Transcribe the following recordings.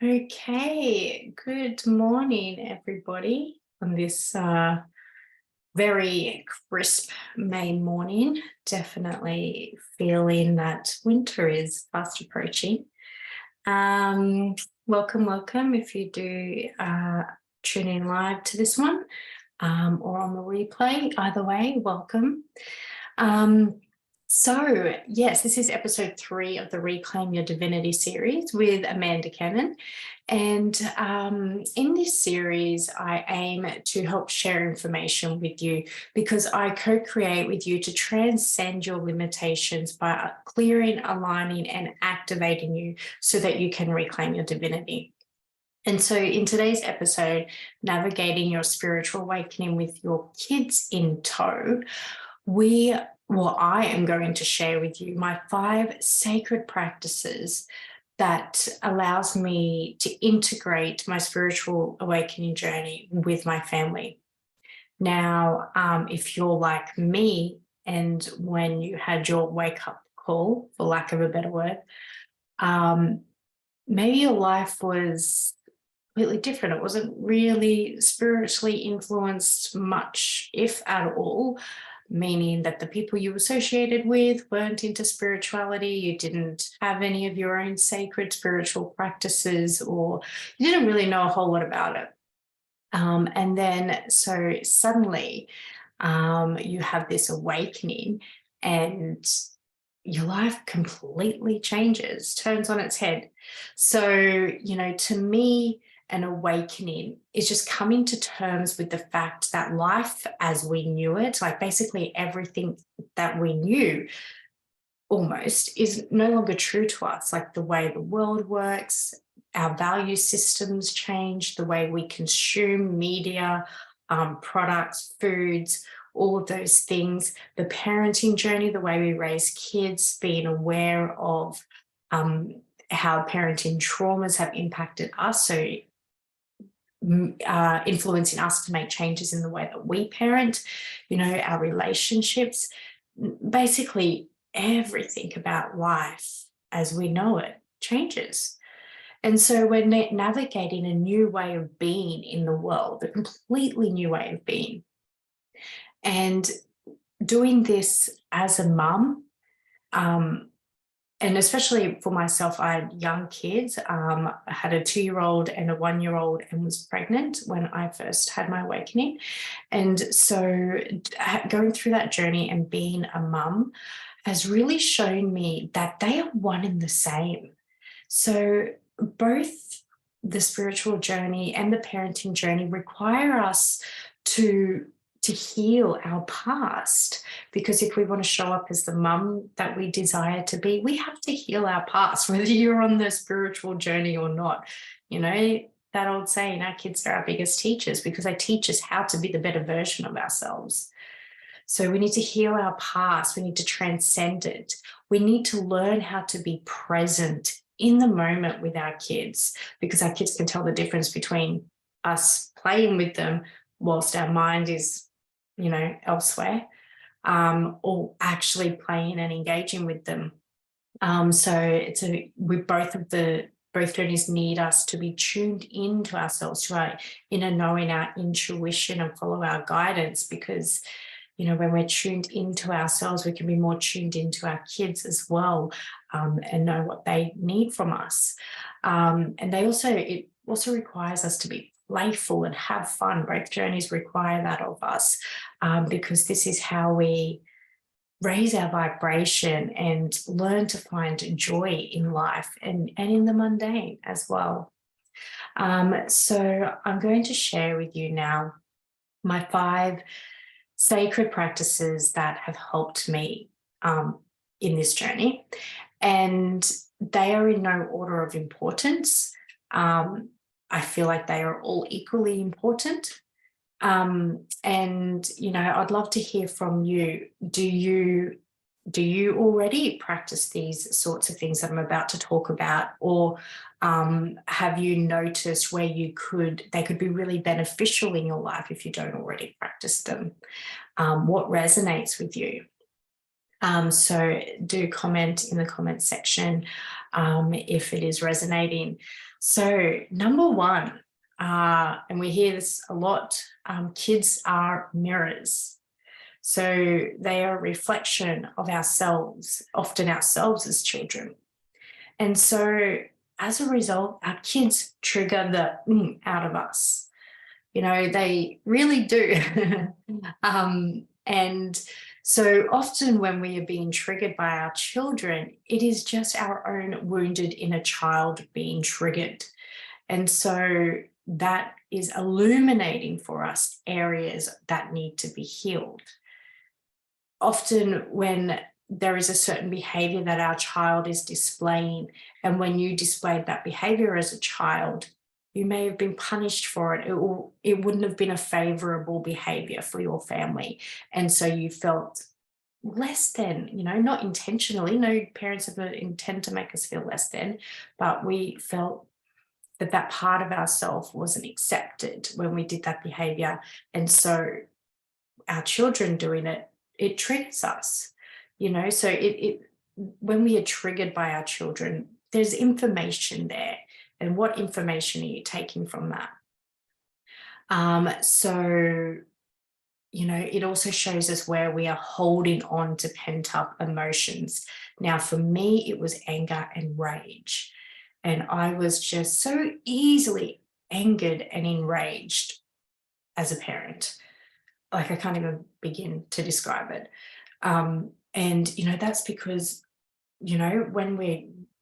Okay, good morning, everybody, on this very crisp May morning. Definitely feeling that winter is fast approaching. Welcome if you do tune in live to this one or on the replay. Either way, welcome. So, yes, this is episode 3 of the Reclaim Your Divinity Series with Amanda Cannon. And in this series, I aim to help share information with you because I co-create with you to transcend your limitations by clearing, aligning, and activating you so that you can reclaim your divinity. And so in today's episode, Navigating Your Spiritual Awakening with Your Kids in Tow, I am going to share with you my 5 sacred practices that allows me to integrate my spiritual awakening journey with my family. Now, if you're like me, and when you had your wake-up call, for lack of a better word, maybe your life was completely different. It wasn't really spiritually influenced much, if at all, meaning that the people you associated with weren't into spirituality, you didn't have any of your own sacred spiritual practices, or you didn't really know a whole lot about it. And then so suddenly you have this awakening and your life completely changes, turns on its head. So, to me, an awakening is just coming to terms with the fact that life as we knew it, like basically everything that we knew almost, is no longer true to us. Like the way the world works, our value systems change, the way we consume media, products, foods, all of those things, the parenting journey, the way we raise kids, being aware of how parenting traumas have impacted us. So influencing us to make changes in the way that we parent, our relationships, basically everything about life as we know it changes. And so we're navigating a new way of being in the world, a completely new way of being. And doing this as a mum, and especially for myself, I had young kids. I had a 2-year-old and a 1-year-old and was pregnant when I first had my awakening. And so going through that journey and being a mum has really shown me that they are one and the same. So both the spiritual journey and the parenting journey require us to heal our past, because if we want to show up as the mum that we desire to be, we have to heal our past, whether you're on the spiritual journey or not. That old saying, our kids are our biggest teachers, because they teach us how to be the better version of ourselves. So we need to heal our past. We need to transcend it. We need to learn how to be present in the moment with our kids, because our kids can tell the difference between us playing with them whilst our mind is elsewhere, or actually playing and engaging with them. So both journeys need us to be tuned into ourselves, to our inner knowing, our intuition, and follow our guidance, because when we're tuned into ourselves, we can be more tuned into our kids as well, and know what they need from us. And it also requires us to be playful and have fun. Both journeys require that of us, because this is how we raise our vibration and learn to find joy in life and in the mundane as well. So I'm going to share with you now my 5 sacred practices that have helped me in this journey, and they are in no order of importance. I feel like they are all equally important. And, I'd love to hear from you. Do you already practice these sorts of things that I'm about to talk about? Or have you noticed where they could be really beneficial in your life if you don't already practice them? What resonates with you? So do comment in the comment section if it is resonating. So number one, and we hear this a lot, kids are mirrors. So they are a reflection of ourselves, often ourselves as children. And so as a result, our kids trigger the out of us. You know, they really do. And so often when we are being triggered by our children, it is just our own wounded inner child being triggered. And so that is illuminating for us areas that need to be healed. Often when there is a certain behavior that our child is displaying, and when you displayed that behavior as a child, you may have been punished for it. It wouldn't have been a favorable behavior for your family. And so you felt less than, you know, not intentionally. No parents ever intend to make us feel less than, but we felt that that part of ourselves wasn't accepted when we did that behavior. And so our children doing it, it triggers us, you know. So when we are triggered by our children, there's information there. And what information are you taking from that? So, you know, it also shows us where we are holding on to pent up emotions. Now, for me, it was anger and rage. And I was just so easily angered and enraged as a parent. Like, I can't even begin to describe it. And, you know, that's because, you know, when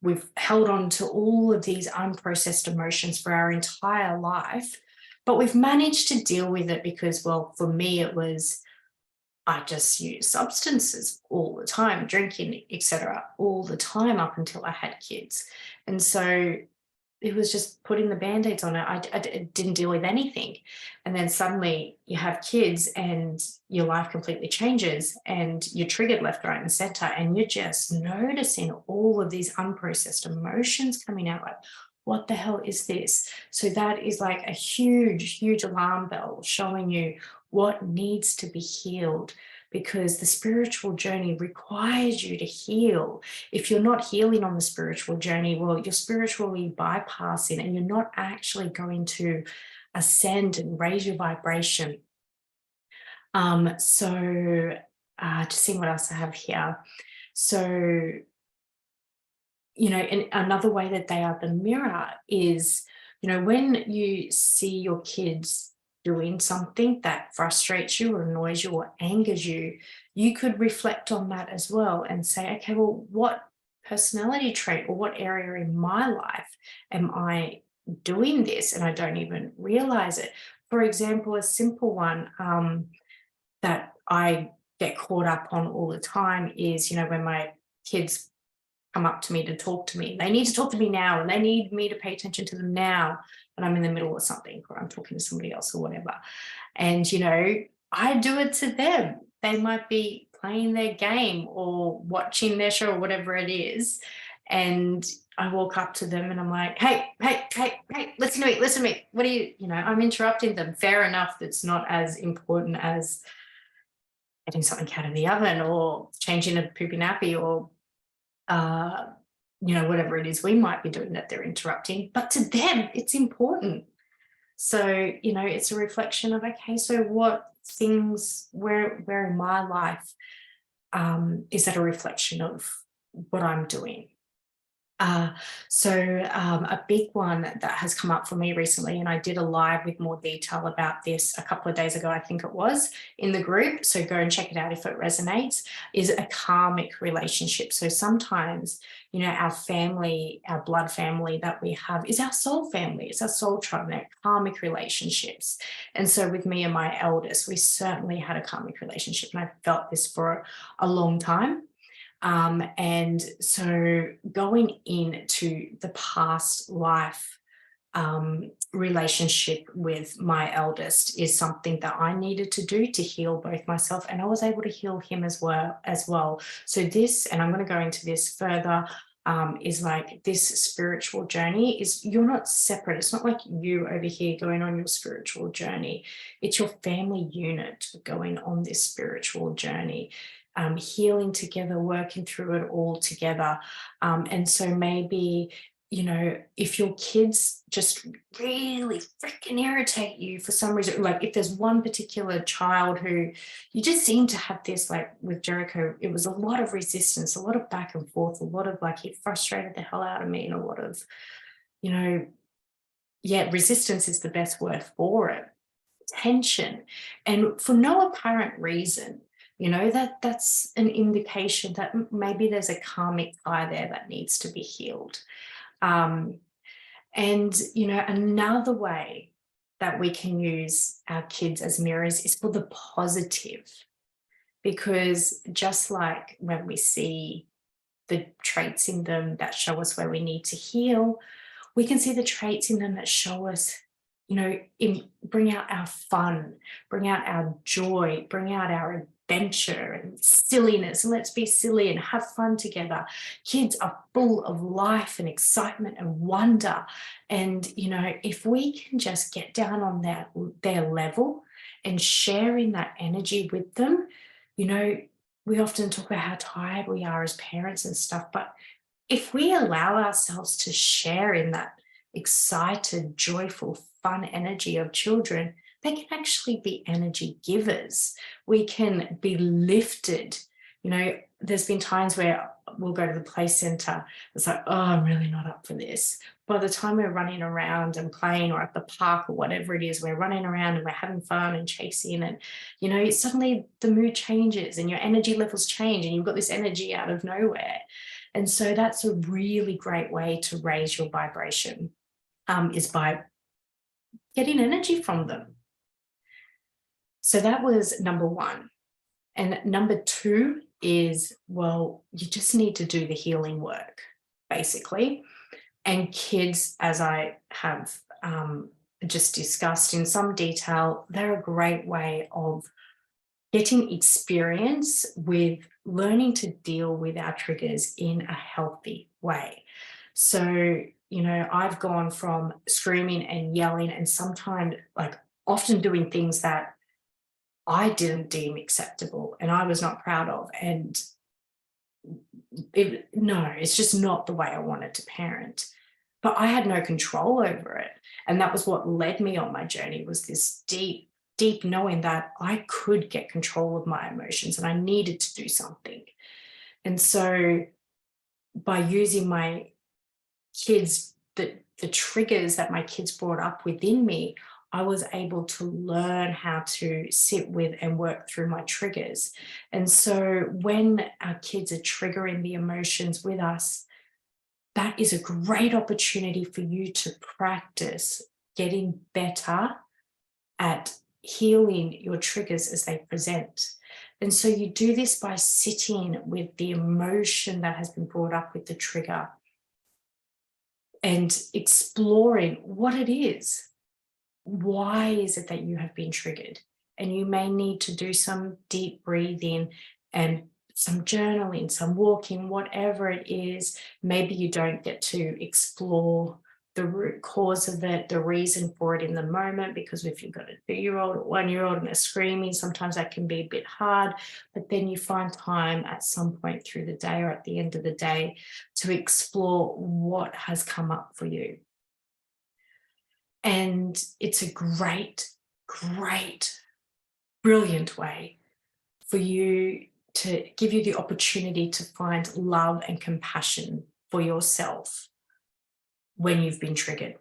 we've held on to all of these unprocessed emotions for our entire life, but we've managed to deal with it because, well, for me, it was, I just used substances all the time, drinking, etc., all the time up until I had kids. And so it was just putting the band-aids on it. I didn't deal with anything. And then suddenly you have kids and your life completely changes and you're triggered left, right, and center. And you're just noticing all of these unprocessed emotions coming out, like, what the hell is this? So that is like a huge, huge alarm bell showing you what needs to be healed, because the spiritual journey requires you to heal. If you're not healing on the spiritual journey, well, you're spiritually bypassing and you're not actually going to ascend and raise your vibration. Just seeing what else I have here. So, you know, and another way that they are the mirror is, you know, when you see your kids doing something that frustrates you or annoys you or angers you, you could reflect on that as well and say, okay, well, what personality trait or what area in my life am I doing this and I don't even realize it? For example, a simple one that I get caught up on all the time is, you know, when my kids come up to me to talk to me. They need to talk to me now and they need me to pay attention to them now. And I'm in the middle of something or I'm talking to somebody else or whatever. And, you know, I do it to them. They might be playing their game or watching their show or whatever it is. And I walk up to them and I'm like, hey, listen to me. What do you know, I'm interrupting them. Fair enough. That's not as important as getting something out of the oven or changing a poopy nappy or you know, whatever it is we might be doing that they're interrupting, but to them, it's important. So, you know, it's a reflection of, okay, so what things, where in my life is that a reflection of what I'm doing? A big one that has come up for me recently, and I did a live with more detail about this a couple of days ago, I think it was, in the group. So go and check it out if it resonates, is a karmic relationship. So sometimes, you know, our family, our blood family that we have is our soul family. It's our soul tribe, they're karmic relationships. And so with me and my eldest, we certainly had a karmic relationship, and I felt this for a long time. And so going into the past life relationship with my eldest is something that I needed to do to heal both myself, and I was able to heal him as well. So this, and I'm going to go into this further, is like this spiritual journey is, you're not separate. It's not like you over here going on your spiritual journey. It's your family unit going on this spiritual journey. healing together, working through it all together. And so maybe, if your kids just really freaking irritate you for some reason, like if there's one particular child who you just seem to have this, like with Jericho, it was a lot of resistance, a lot of back and forth, a lot of like, he frustrated the hell out of me, and a lot of, resistance is the best word for it. Tension, and for no apparent reason. That's an indication that maybe there's a karmic tie there that needs to be healed. And another way that we can use our kids as mirrors is for the positive, because just like when we see the traits in them that show us where we need to heal, we can see the traits in them that show us, bring out our fun, bring out our joy, bring out our adventure and silliness, and let's be silly and have fun together. Kids are full of life and excitement and wonder. And, if we can just get down on their level and share in that energy with them, we often talk about how tired we are as parents and stuff, but if we allow ourselves to share in that excited, joyful, fun energy of children, they can actually be energy givers. We can be lifted. There's been times where we'll go to the play center. It's like, oh, I'm really not up for this. By the time we're running around and playing, or at the park or whatever it is, we're running around and we're having fun and chasing, and suddenly the mood changes and your energy levels change, and you've got this energy out of nowhere. And so that's a really great way to raise your vibration, is by getting energy from them. So that was number one. And number two is, well, you just need to do the healing work, basically. And kids, as I have just discussed in some detail, they're a great way of getting experience with learning to deal with our triggers in a healthy way. So, I've gone from screaming and yelling and sometimes, like, often doing things that I didn't deem acceptable and I was not proud of. And it's just not the way I wanted to parent. But I had no control over it. And that was what led me on my journey, was this deep, deep knowing that I could get control of my emotions and I needed to do something. And so by using my kids, the triggers that my kids brought up within me, I was able to learn how to sit with and work through my triggers. And so when our kids are triggering the emotions with us, that is a great opportunity for you to practice getting better at healing your triggers as they present. And so you do this by sitting with the emotion that has been brought up with the trigger and exploring what it is. Why is it that you have been triggered? And you may need to do some deep breathing and some journaling, some walking, whatever it is. Maybe you don't get to explore the root cause of it, the reason for it in the moment, because if you've got a 2-year-old or 1-year-old and they're screaming, sometimes that can be a bit hard. But then you find time at some point through the day or at the end of the day to explore what has come up for you. And it's a great, great, brilliant way for you to give you the opportunity to find love and compassion for yourself when you've been triggered.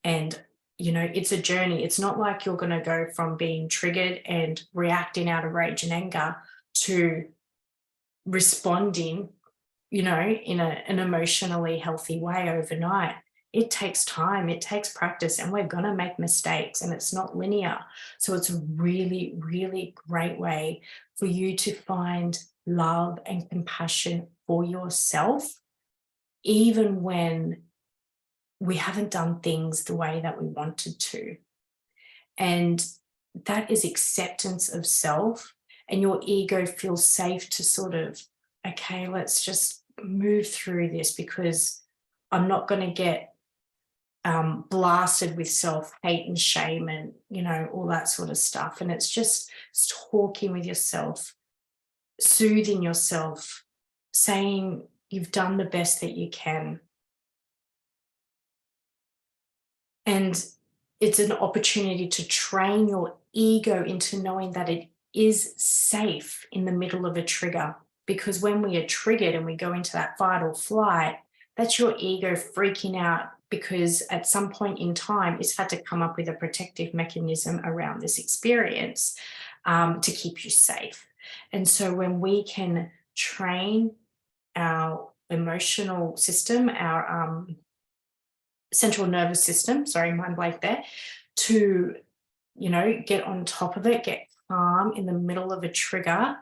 And, it's a journey. It's not like you're going to go from being triggered and reacting out of rage and anger to responding, in an emotionally healthy way overnight. It takes time, it takes practice, and we're going to make mistakes, and it's not linear. So it's a really, really great way for you to find love and compassion for yourself, even when we haven't done things the way that we wanted to. And that is acceptance of self, and your ego feels safe to sort of, okay, let's just move through this, because I'm not going to get blasted with self-hate and shame and, all that sort of stuff. And it's just talking with yourself soothing yourself, saying you've done the best that you can. And it's an opportunity to train your ego into knowing that it is safe in the middle of a trigger. Because when we are triggered and we go into that fight or flight, that's your ego freaking out, because at some point in time, it's had to come up with a protective mechanism around this experience to keep you safe. And so when we can train our emotional system, our central nervous system, sorry, mind blank there, to, get on top of it, get calm in the middle of a trigger,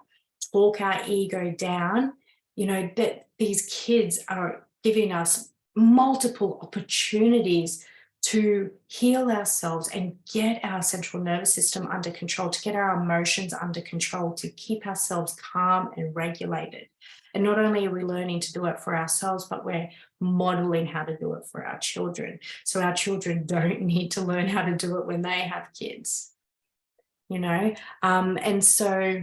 talk our ego down, that these kids are giving us multiple opportunities to heal ourselves and get our central nervous system under control, to get our emotions under control, to keep ourselves calm and regulated. And not only are we learning to do it for ourselves, but we're modeling how to do it for our children. So our children don't need to learn how to do it when they have kids, And so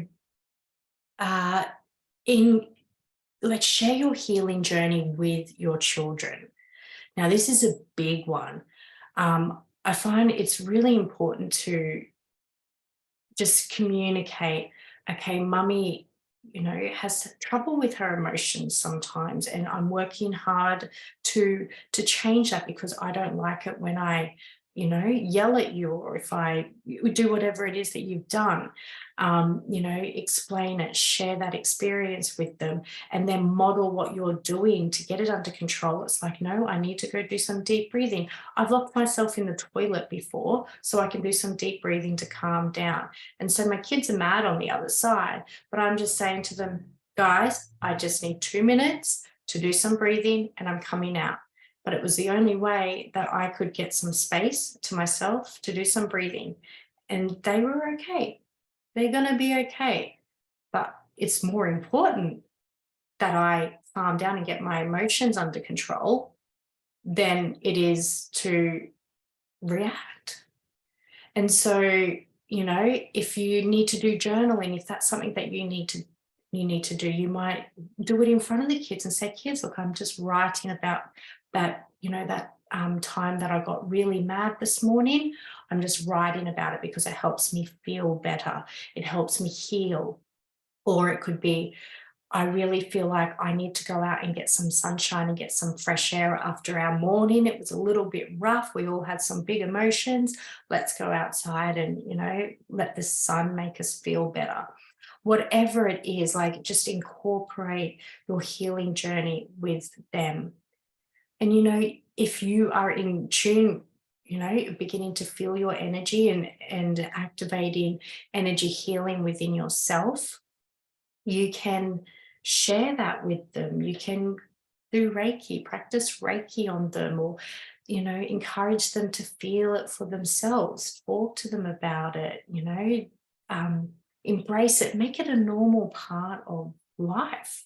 let's share your healing journey with your children. Now, this is a big one. I find it's really important to just communicate, okay, mummy, has trouble with her emotions sometimes, and I'm working hard to change that, because I don't like it when I yell at you, or if I do whatever it is that you've done. Explain it, share that experience with them, and then model what you're doing to get it under control. It's like, no, I need to go do some deep breathing. I've locked myself in the toilet before so I can do some deep breathing to calm down. And so my kids are mad on the other side, but I'm just saying to them, guys, I just need 2 minutes to do some breathing and I'm coming out. But it was the only way that I could get some space to myself to do some breathing. And they were okay. They're going to be okay. But it's more important that I calm down and get my emotions under control than it is to react. And so, if you need to do journaling, if that's something that you need to do, you might do it in front of the kids and say, kids, look, I'm just writing about that, time that I got really mad this morning. I'm just writing about it because it helps me feel better. It helps me heal. Or it could be, I really feel like I need to go out and get some sunshine and get some fresh air after our morning. It was a little bit rough. We all had some big emotions. Let's go outside and, let the sun make us feel better. Whatever it is, like, just incorporate your healing journey with them. And, if you are in tune, beginning to feel your energy and activating energy healing within yourself, you can share that with them. You can do Reiki, practice Reiki on them, or, encourage them to feel it for themselves. Talk to them about it, embrace it, make it a normal part of life.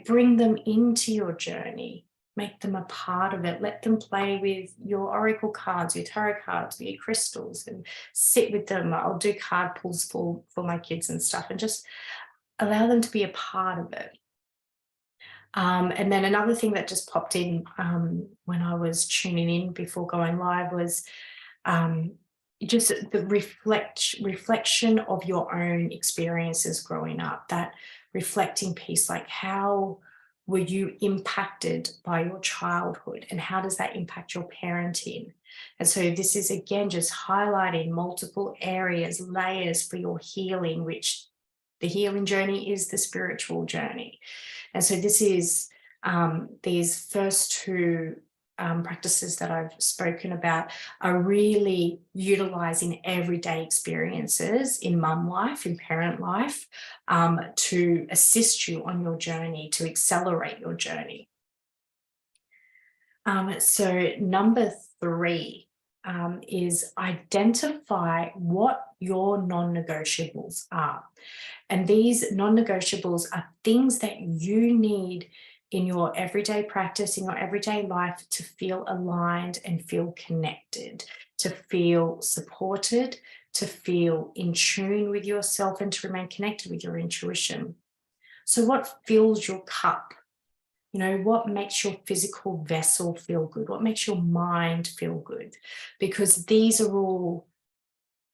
Bring them into your journey, make them a part of it, let them play with your oracle cards, your tarot cards, your crystals, and sit with them. I'll do card pulls for my kids and stuff, and just allow them to be a part of it. And then another thing that just popped in when I was tuning in before going live was just the reflection of your own experiences growing up, that reflecting piece, like, how were you impacted by your childhood and how does that impact your parenting? And so this is, again, just highlighting multiple areas, layers for your healing, which the healing journey is the spiritual journey. And so this is these first two practices that I've spoken about are really utilizing everyday experiences in mum life, in parent life, to assist you on your journey, to accelerate your journey. So number 3 is identify what your non-negotiables are. And these non-negotiables are things that you need in your everyday practice, in your everyday life, to feel aligned and feel connected, to feel supported, to feel in tune with yourself and to remain connected with your intuition. So what fills your cup? You know, what makes your physical vessel feel good? What makes your mind feel good? Because these are all,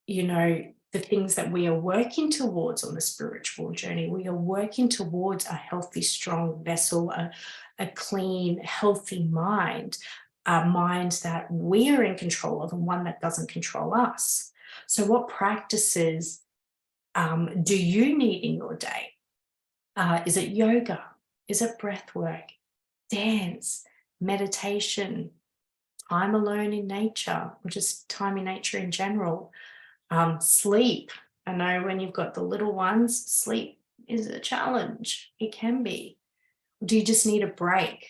you know, the things that we are working towards on the spiritual journey. We are working towards a healthy, strong vessel, a clean, healthy mind, a mind that we are in control of and one that doesn't control us. So what practices do you need in your day? Is it yoga? Is it breath work, dance, meditation, time alone in nature, or just time in nature in general? Sleep. I know when you've got the little ones, sleep is a challenge. It can be. Do you just need a break?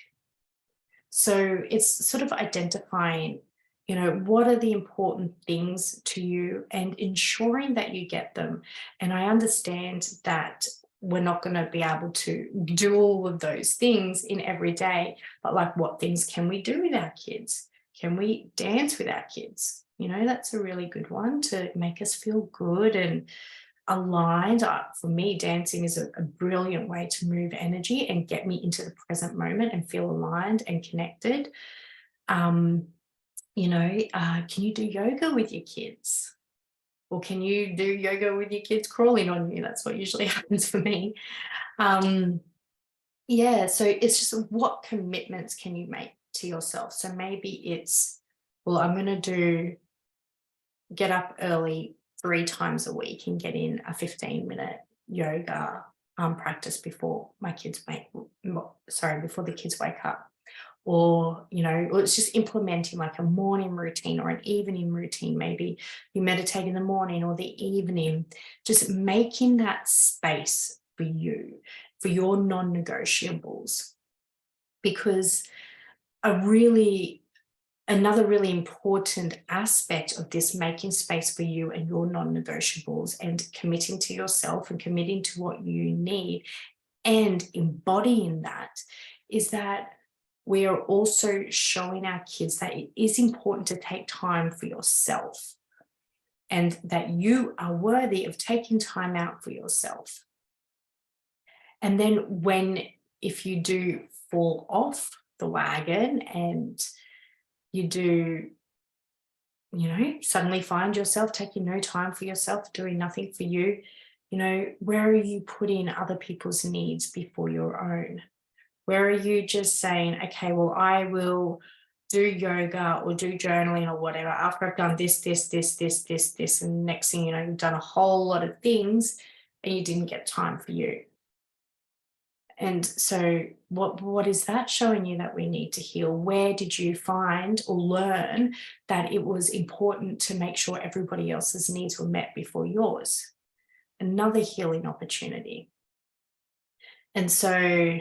So it's sort of identifying, you know, what are the important things to you and ensuring that you get them. And I understand that we're not going to be able to do all of those things in every day, but like, what things can we do with our kids? Can we dance with our kids? You know, that's a really good one to make us feel good and aligned. For me, dancing is a brilliant way to move energy and get me into the present moment and feel aligned and connected. You know, can you do yoga with your kids? Or can you do yoga with your kids crawling on you? That's what usually happens for me. Yeah, so it's just what commitments can you make to yourself? So maybe it's, well, I'm going to get up early 3 times a week and get in a 15-minute yoga practice before my kids before the kids wake up. Or, you know, or it's just implementing like a morning routine or an evening routine. Maybe you meditate in the morning or the evening, just making that space for you, for your non-negotiables. Because another really important aspect of this making space for you and your non-negotiables and committing to yourself and committing to what you need and embodying that is that we are also showing our kids that it is important to take time for yourself and that you are worthy of taking time out for yourself. And then if you do fall off the wagon and you do, you know, suddenly find yourself taking no time for yourself, doing nothing for you, you know, where are you putting other people's needs before your own? Where are you just saying, okay, well, I will do yoga or do journaling or whatever after I've done this, and next thing you know, you've done a whole lot of things and you didn't get time for you. And so what is that showing you that we need to heal? Where did you find or learn that it was important to make sure everybody else's needs were met before yours? Another healing opportunity. And so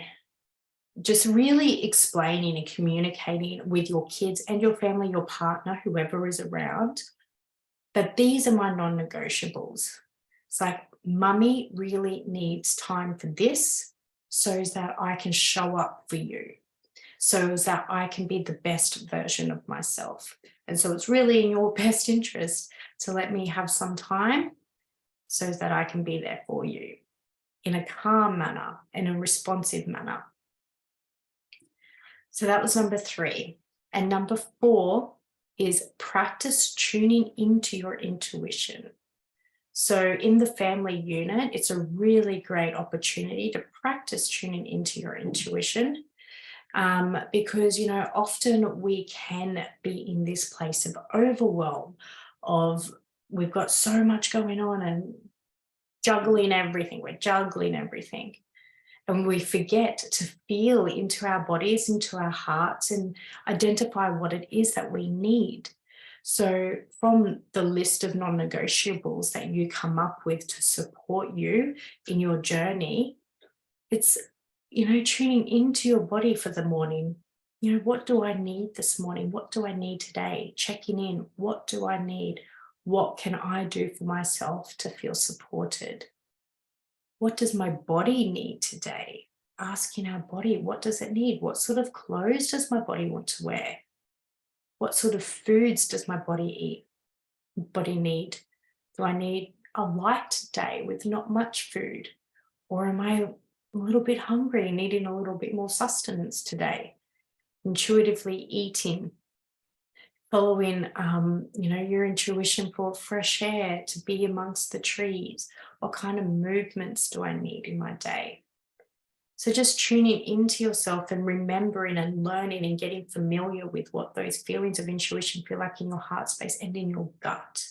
just really explaining and communicating with your kids and your family, your partner, whoever is around, that these are my non-negotiables. It's like, mummy really needs time for this so that I can show up for you, so that I can be the best version of myself. And so it's really in your best interest to let me have some time so that I can be there for you in a calm manner, in a responsive manner. So that was number 3. And number 4 is practice tuning into your intuition. So in the family unit, it's a really great opportunity to practice tuning into your intuition because, you know, often we can be in this place of overwhelm of we've got so much going on and juggling everything. We're juggling everything. And we forget to feel into our bodies, into our hearts, and identify what it is that we need. So from the list of non-negotiables that you come up with to support you in your journey, it's, you know, tuning into your body for the morning. You know, what do I need this morning? What do I need today? Checking in. What do I need? What can I do for myself to feel supported? What does my body need today? Asking our body, what does it need? What sort of clothes does my body want to wear? What sort of foods does my body need? Do I need a light day with not much food? Or am I a little bit hungry, needing a little bit more sustenance today? Intuitively eating, following, your intuition for fresh air, to be amongst the trees. What kind of movements do I need in my day? So just tuning into yourself and remembering and learning and getting familiar with what those feelings of intuition feel like in your heart space and in your gut.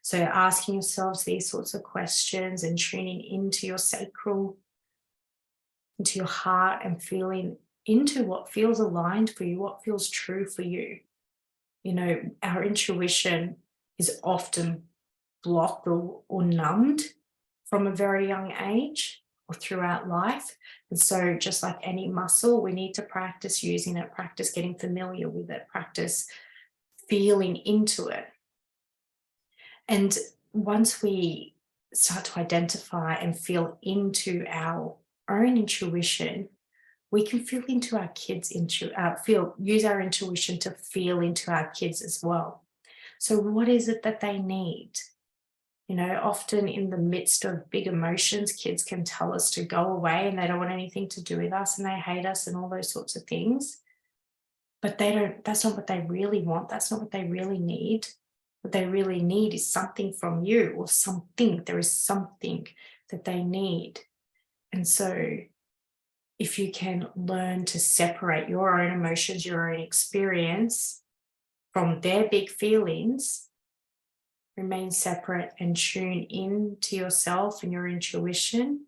So asking yourselves these sorts of questions and tuning into your sacral, into your heart, and feeling into what feels aligned for you, what feels true for you. Our intuition is often blocked or numbed from a very young age or throughout life. And so, just like any muscle, we need to practice using it, practice getting familiar with it, practice feeling into it. And once we start to identify and feel into our own intuition, we can feel into our kids' use our intuition to feel into our kids as well. So, what is it that they need? Often in the midst of big emotions, kids can tell us to go away and they don't want anything to do with us and they hate us and all those sorts of things. But that's not what they really want. That's not what they really need. What they really need is something from you, or something. There is something that they need. And so, if you can learn to separate your own emotions, your own experience from their big feelings, remain separate and tune in to yourself and your intuition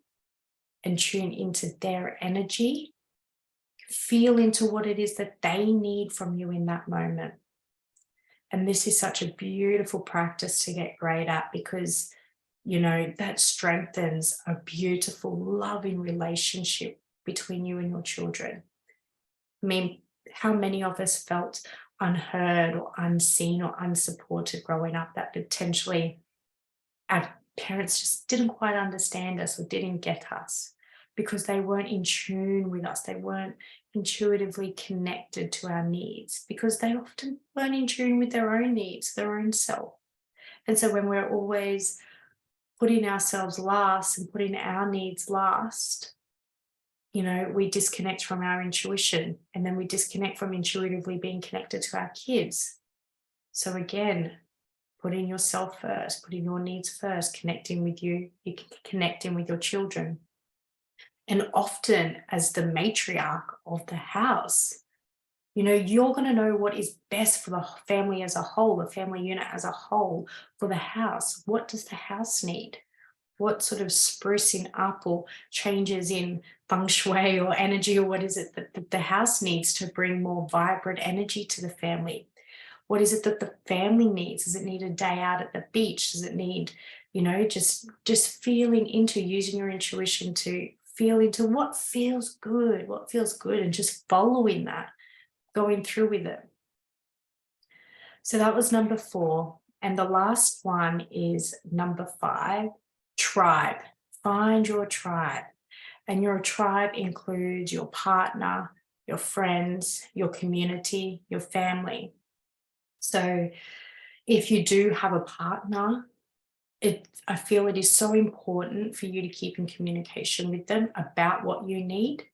and tune into their energy, feel into what it is that they need from you in that moment. And this is such a beautiful practice to get great at, because that strengthens a beautiful, loving relationship between you and your children. I mean, how many of us felt unheard or unseen or unsupported growing up, that potentially our parents just didn't quite understand us or didn't get us because they weren't in tune with us. They weren't intuitively connected to our needs because they often weren't in tune with their own needs, their own self. And so when we're always putting ourselves last and putting our needs last, we disconnect from our intuition, and then we disconnect from intuitively being connected to our kids. So again, putting yourself first, putting your needs first, connecting with you connecting with your children. And often, as the matriarch of the house, you're going to know what is best for the family as a whole, the family unit as a whole, for the house. What does the house need? What sort of sprucing up or changes in feng shui or energy, or what is it that the house needs to bring more vibrant energy to the family? What is it that the family needs? Does it need a day out at the beach? Does it need, just feeling into, using your intuition to feel into what feels good, and just following that, going through with it. So that was number 4. And the last one is number 5, tribe. Find your tribe. And your tribe includes your partner, your friends, your community, your family. So if you do have a partner, I feel it is so important for you to keep in communication with them about what you need.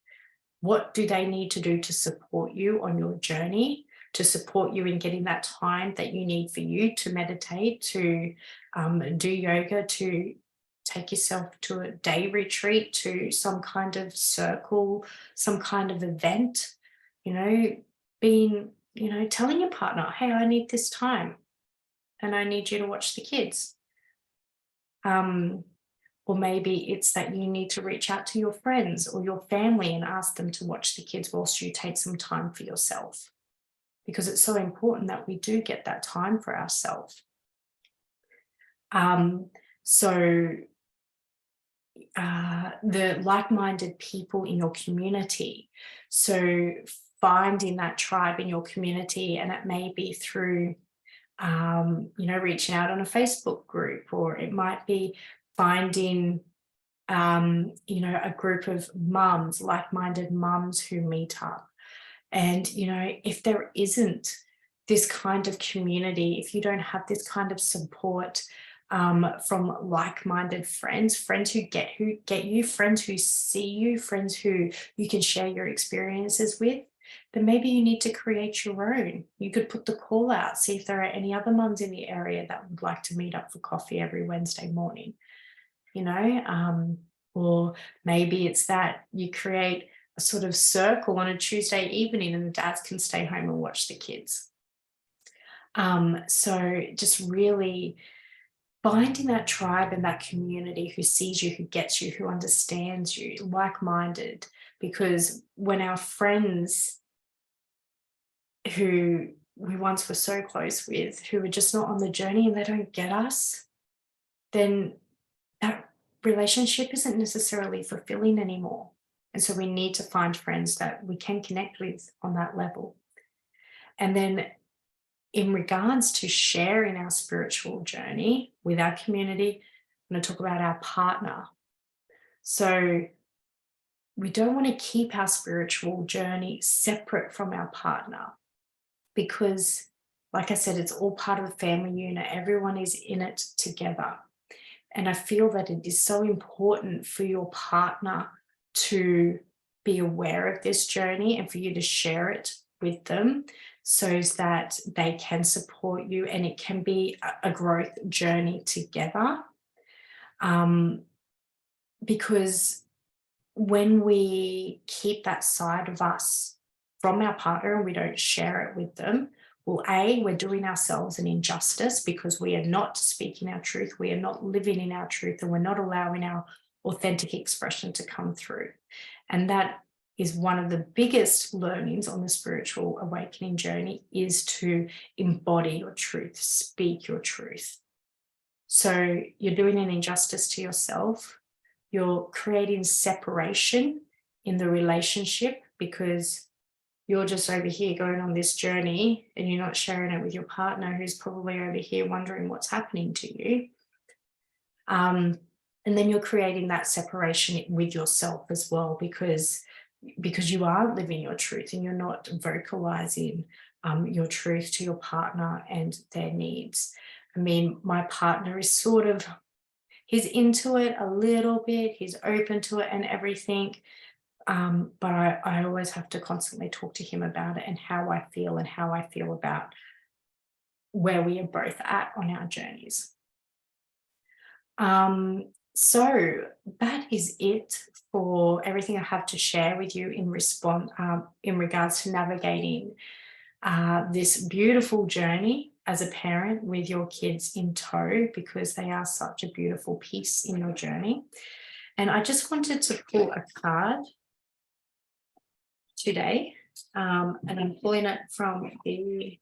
What do they need to do to support you on your journey, to support you in getting that time that you need for you to meditate, to do yoga, to take yourself to a day retreat, to some kind of circle, some kind of event, telling your partner, hey, I need this time and I need you to watch the kids. Or maybe it's that you need to reach out to your friends or your family and ask them to watch the kids whilst you take some time for yourself, because it's so important that we do get that time for ourselves. The like-minded people in your community. So finding that tribe in your community, and it may be through, reaching out on a Facebook group, or it might be finding, a group of mums, like-minded mums who meet up. And, if there isn't this kind of community, if you don't have this kind of support, from like-minded friends, friends who get you, friends who see you, friends who you can share your experiences with, then maybe you need to create your own. You could put the call out, see if there are any other mums in the area that would like to meet up for coffee every Wednesday morning, or maybe it's that you create a sort of circle on a Tuesday evening and the dads can stay home and watch the kids. So just really finding that tribe and that community who sees you, who gets you, who understands you, like-minded, because when our friends who we once were so close with, who are just not on the journey and they don't get us, then that relationship isn't necessarily fulfilling anymore. And so we need to find friends that we can connect with on that level. And then in regards to sharing our spiritual journey with our community, I'm going to talk about our partner. So we don't want to keep our spiritual journey separate from our partner because, like I said, it's all part of the family unit. Everyone is in it together. And I feel that it is so important for your partner to be aware of this journey and for you to share it with them so that they can support you and it can be a growth journey together. Because when we keep that side of us from our partner and we don't share it with them, well, we're doing ourselves an injustice because we are not speaking our truth, we are not living in our truth, and we're not allowing our authentic expression to come through. And that is one of the biggest learnings on the spiritual awakening journey, is to embody your truth, speak your truth. So you're doing an injustice to yourself. You're creating separation in the relationship because you're just over here going on this journey and you're not sharing it with your partner, who's probably over here wondering what's happening to you. And then you're creating that separation with yourself as well, because you are living your truth and you're not vocalizing your truth to your partner and their needs. I mean, my partner is he's into it a little bit, he's open to it and everything. But I always have to constantly talk to him about it and how I feel about where we are both at on our journeys. So that is it for everything I have to share with you in regards to navigating this beautiful journey as a parent with your kids in tow, because they are such a beautiful piece in your journey. And I just wanted to pull a card today, and I'm pulling it from the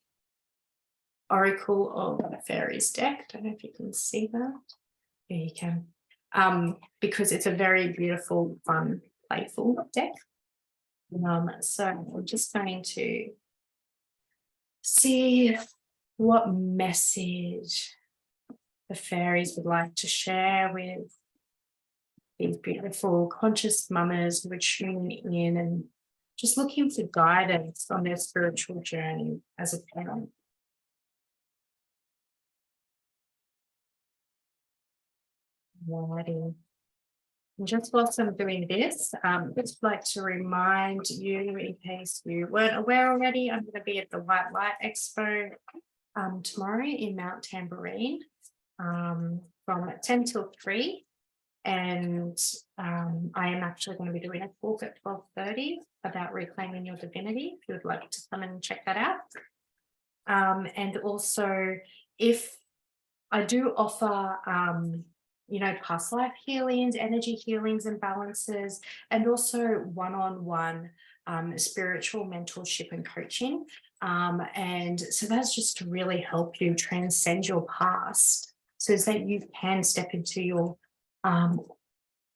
Oracle of Fairies deck. Don't know if you can see that. Yeah, you can. Because it's a very beautiful, fun, playful deck. So I'm just going to see what message the fairies would like to share with these beautiful conscious mamas who are tuning in and just looking for guidance on their spiritual journey as a parent. Alrighty. And just whilst I'm doing this, just like to remind you, in case you weren't aware already, I'm going to be at the White Light Expo tomorrow in Mount Tambourine from 10 till 3. And I am actually going to be doing a talk at 12:30 about reclaiming your divinity, if you would like to come and check that out. And also, if I do offer past life healings, energy healings and balances, and also one-on-one spiritual mentorship and coaching. And so that's just to really help you transcend your past so that you can step into your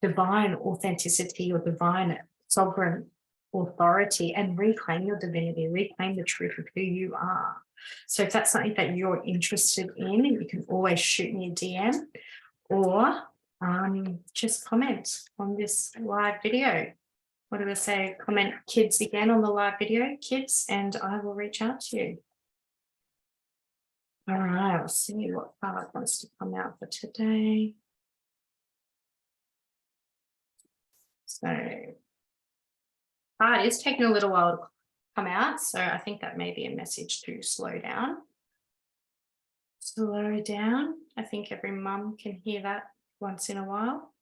divine authenticity, your divine sovereign authority, and reclaim your divinity, reclaim the truth of who you are. So if that's something that you're interested in, you can always shoot me a DM or just comment on this live video. What do I say? Comment kids again on the live video, kids, and I will reach out to you. All right, I'll see what card wants to come out for today. So, card is taking a little while to come out, so I think that may be a message to slow down. Slow down. I think every mum can hear that once in a while.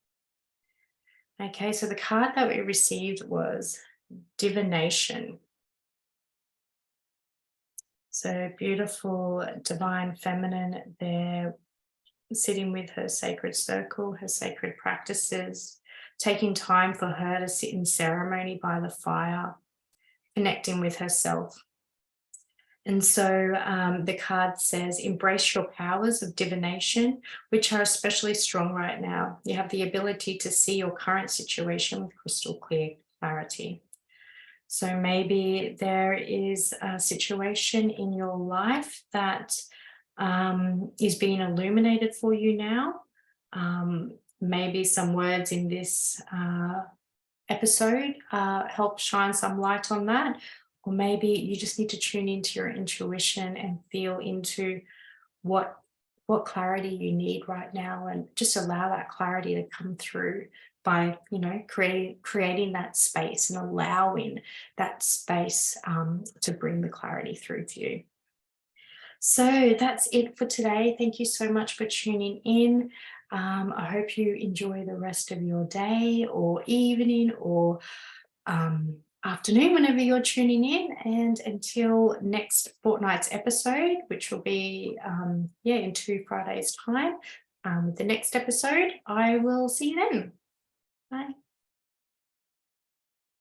Okay, so the card that we received was divination. So beautiful, divine feminine there, sitting with her sacred circle, her sacred practices, taking time for her to sit in ceremony by the fire, connecting with herself. And so the card says, embrace your powers of divination, which are especially strong right now. You have the ability to see your current situation with crystal clear clarity. So maybe there is a situation in your life that is being illuminated for you now. Maybe some words in this episode help shine some light on that. Or maybe you just need to tune into your intuition and feel into what clarity you need right now, and just allow that clarity to come through by creating that space and allowing that space to bring the clarity through to you. So that's it for today. Thank you so much for tuning in. I hope you enjoy the rest of your day or evening or afternoon, whenever you're tuning in. And until next fortnight's episode, which will be in 2 Fridays' time, the next episode, I will see you then. Bye.